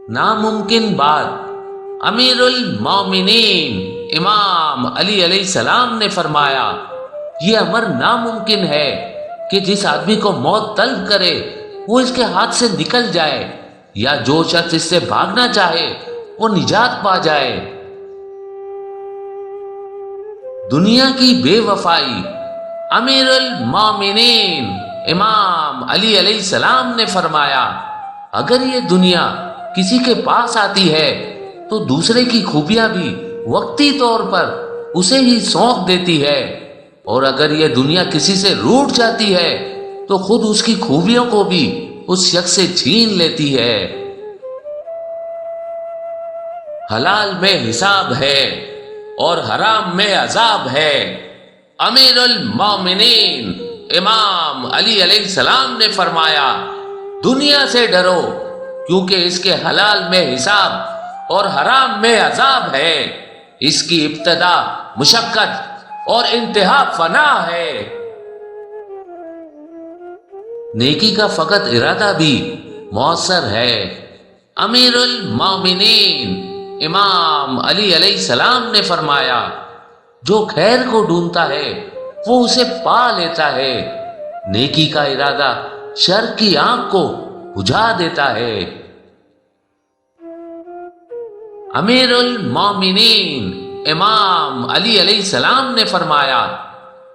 ناممکن بات۔ امیر المومنین امام علی علیہ السلام نے فرمایا، یہ امر ناممکن ہے کہ جس آدمی کو موت طلب کرے وہ اس کے ہاتھ سے نکل جائے، یا جو شخص اس سے بھاگنا چاہے وہ نجات پا جائے۔ دنیا کی بے وفائی۔ امیر المومنین امام علی علیہ السلام نے فرمایا، اگر یہ دنیا کسی کے پاس آتی ہے تو دوسرے کی خوبیاں بھی وقتی طور پر اسے ہی سونپ دیتی ہے، اور اگر یہ دنیا کسی سے روٹھ جاتی ہے تو خود اس کی خوبیوں کو بھی اس شخص سے چھین لیتی ہے۔ حلال میں حساب ہے اور حرام میں عذاب ہے۔ امیر المومنین امام علی علیہ السلام نے فرمایا، دنیا سے ڈرو کیونکہ اس کے حلال میں حساب اور حرام میں عذاب ہے، اس کی ابتدا مشقت اور انتہا فنا ہے۔ نیکی کا فقط ارادہ بھی مؤثر ہے۔ امیر المومنین امام علی علیہ السلام نے فرمایا، جو خیر کو ڈھونڈتا ہے وہ اسے پا لیتا ہے، نیکی کا ارادہ شر کی آنکھ کو بجھا دیتا ہے۔ امیر المومنین امام علی علیہ السلام نے فرمایا،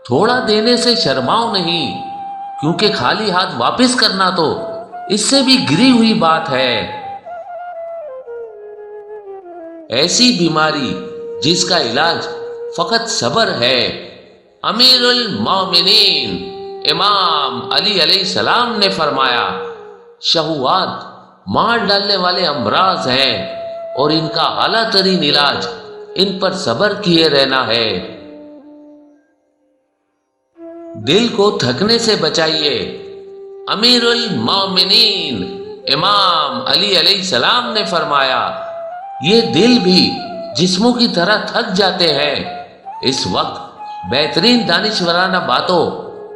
تھوڑا دینے سے شرماؤ نہیں، کیونکہ خالی ہاتھ واپس کرنا تو اس سے بھی گری ہوئی بات ہے۔ ایسی بیماری جس کا علاج فقط صبر ہے۔ امیر المومنین امام علی علیہ السلام نے فرمایا، شہوات مار ڈالنے والے امراض ہیں اور ان کا اعلیٰ ترین علاج ان پر صبر کیے رہنا ہے۔ دل کو تھکنے سے بچائیے۔ امیر المومنین امام علی علیہ السلام نے فرمایا، یہ دل بھی جسموں کی طرح تھک جاتے ہیں، اس وقت بہترین دانشورانہ باتوں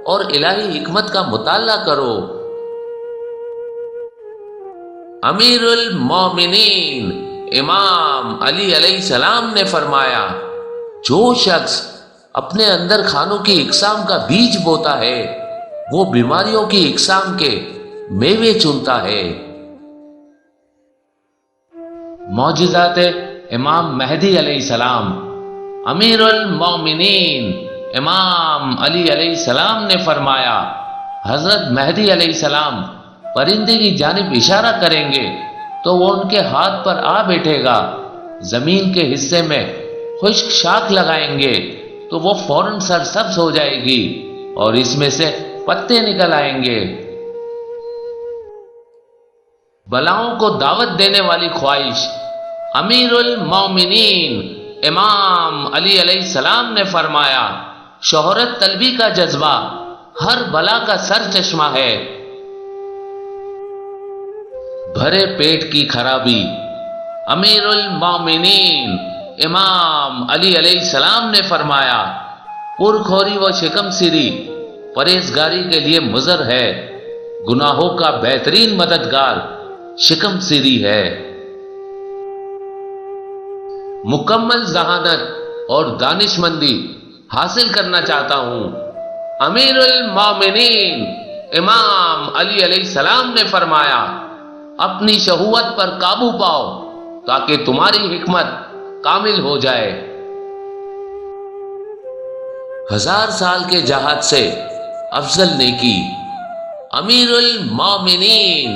اور الہی حکمت کا مطالعہ کرو۔ امیر المومنین امام علی علیہ السلام نے فرمایا، جو شخص اپنے اندر خانوں کی اقسام کا بیج بوتا ہے وہ بیماریوں کی اقسام کے میوے چنتا ہے۔ معجزات امام مہدی علیہ السلام۔ امیر المومنین امام علی علیہ السلام نے فرمایا، حضرت مہدی علیہ السلام پرندے کی جانب اشارہ کریں گے تو وہ ان کے ہاتھ پر آ بیٹھے گا، زمین کے حصے میں خشک شاخ لگائیں گے تو وہ فوراً سرسبز ہو جائے گی اور اس میں سے پتے نکل آئیں گے۔ بلاؤں کو دعوت دینے والی خواہش۔ امیر المومنین امام علی علیہ السلام نے فرمایا، شہرت طلبی کا جذبہ ہر بلا کا سر چشمہ ہے۔ بھرے پیٹ کی خرابی۔ امیر المومنین امام علی علیہ السلام نے فرمایا، پرخوری و شکم سیری پرہیزگاری کے لیے مضر ہے، گناہوں کا بہترین مددگار شکم سیری ہے۔ مکمل ذہانت اور دانش مندی حاصل کرنا چاہتا ہوں۔ امیر المومنین امام علی علیہ السلام نے فرمایا، اپنی شہوت پر قابو پاؤ تاکہ تمہاری حکمت کامل ہو جائے۔ 1000 سال کے جہاد سے افضل نیکی۔ امیر المومنین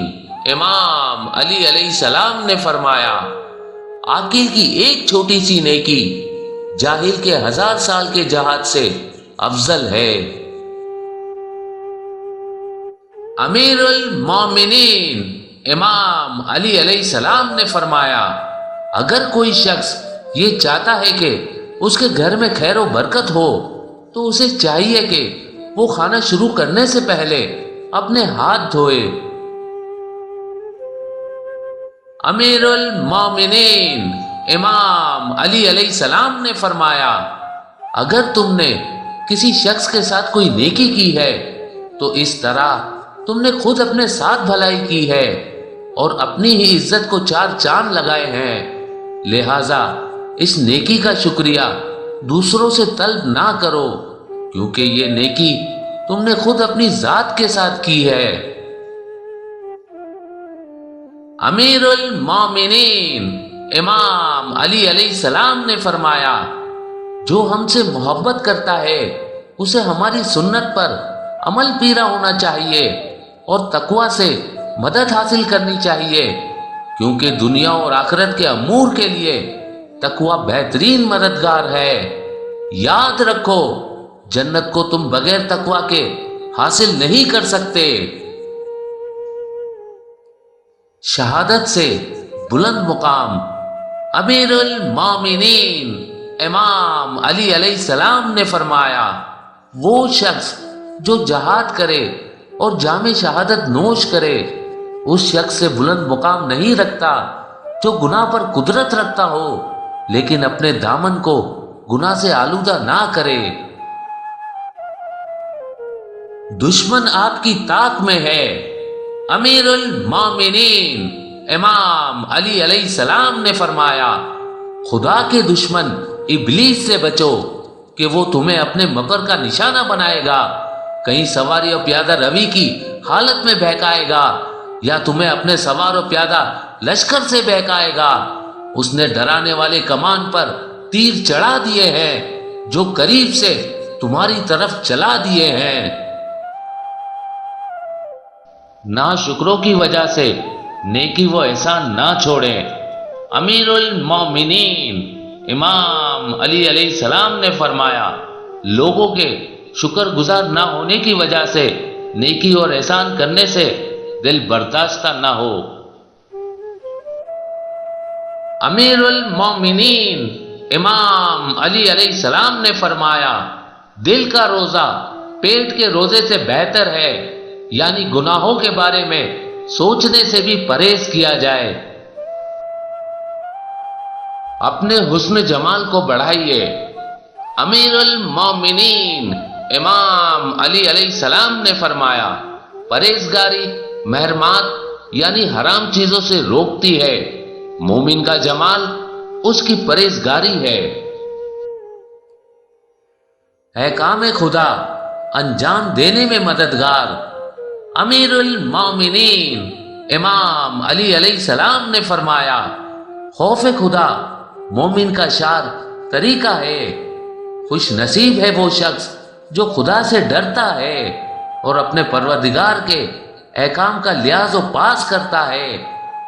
امام علی علیہ السلام نے فرمایا، عاقل کی ایک چھوٹی سی نیکی جاہل کے 1000 سال کے جہاد سے افضل ہے۔ امیر المومنین امام علی علیہ السلام نے فرمایا، اگر کوئی شخص یہ چاہتا ہے کہ اس کے گھر میں خیر و برکت ہو تو اسے چاہیے کہ وہ کھانا شروع کرنے سے پہلے اپنے ہاتھ دھوئے۔ امیر المومنین امام علی علیہ السلام نے فرمایا، اگر تم نے کسی شخص کے ساتھ کوئی نیکی کی ہے تو اس طرح تم نے خود اپنے ساتھ بھلائی کی ہے، اور اپنی ہی عزت کو چار چاند لگائے ہیں، لہذا اس نیکی کا شکریہ دوسروں سے طلب نہ کرو، کیونکہ یہ نیکی تم نے خود اپنی ذات کے ساتھ کی ہے۔ امیر المومنین امام علی علیہ السلام نے فرمایا، جو ہم سے محبت کرتا ہے اسے ہماری سنت پر عمل پیرا ہونا چاہیے اور تقوی سے مدد حاصل کرنی چاہیے، کیونکہ دنیا اور آخرت کے امور کے لیے تقوی بہترین مددگار ہے۔ یاد رکھو، جنت کو تم بغیر تقوی کے حاصل نہیں کر سکتے۔ شہادت سے بلند مقام امیر المومنین امام علی علیہ السلام نے فرمایا، وہ شخص جو جہاد کرے اور جام شہادت نوش کرے اس شخص سے بلند مقام نہیں رکھتا جو گناہ پر قدرت رکھتا ہو لیکن اپنے دامن کو گناہ سے آلودہ نہ کرے۔ دشمن آپ کی طاق میں ہے۔ امیر المومنین امام علی علیہ السلام نے فرمایا، خدا کے دشمن ابلیس سے بچو کہ وہ تمہیں اپنے مکر کا نشانہ بنائے گا، کہیں سواری اور پیادہ روی کی حالت میں بہکائے گا یا تمہیں اپنے سوار و پیادہ لشکر سے بہکائے گا۔ اس نے ڈرانے والے کمان پر تیر چڑھا دیے ہیں جو قریب سے تمہاری طرف چلا دیے ہیں۔ ناشکروں کی وجہ سے نیکی و احسان نہ چھوڑیں۔ امیر المومنین امام علی علیہ السلام نے فرمایا، لوگوں کے شکر گزار نہ ہونے کی وجہ سے نیکی اور احسان کرنے سے دل برداشتہ نہ ہو۔ امیر المومنین امام علی علیہ السلام نے فرمایا، دل کا روزہ پیٹ کے روزے سے بہتر ہے، یعنی گناہوں کے بارے میں سوچنے سے بھی پرہیز کیا جائے۔ اپنے حسن جمال کو بڑھائیے۔ امیر المومنین امام علی علیہ السلام نے فرمایا، پرہیزگاری محرمات یعنی حرام چیزوں سے روکتی ہے، مومن کا جمال اس کی پرہیزگاری ہے۔ احکام خدا انجام دینے میں مددگار امیر المومنین امام علی علیہ السلام نے فرمایا، خوف خدا مومن کا شار طریقہ ہے۔ خوش نصیب ہے وہ شخص جو خدا سے ڈرتا ہے اور اپنے پروردگار کے احکام کا لحاظ و پاس کرتا ہے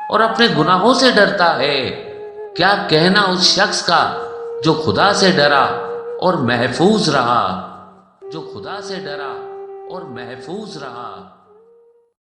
اور اپنے گناہوں سے ڈرتا ہے۔ کیا کہنا اس شخص کا جو خدا سے ڈرا اور محفوظ رہا، جو خدا سے ڈرا اور محفوظ رہا۔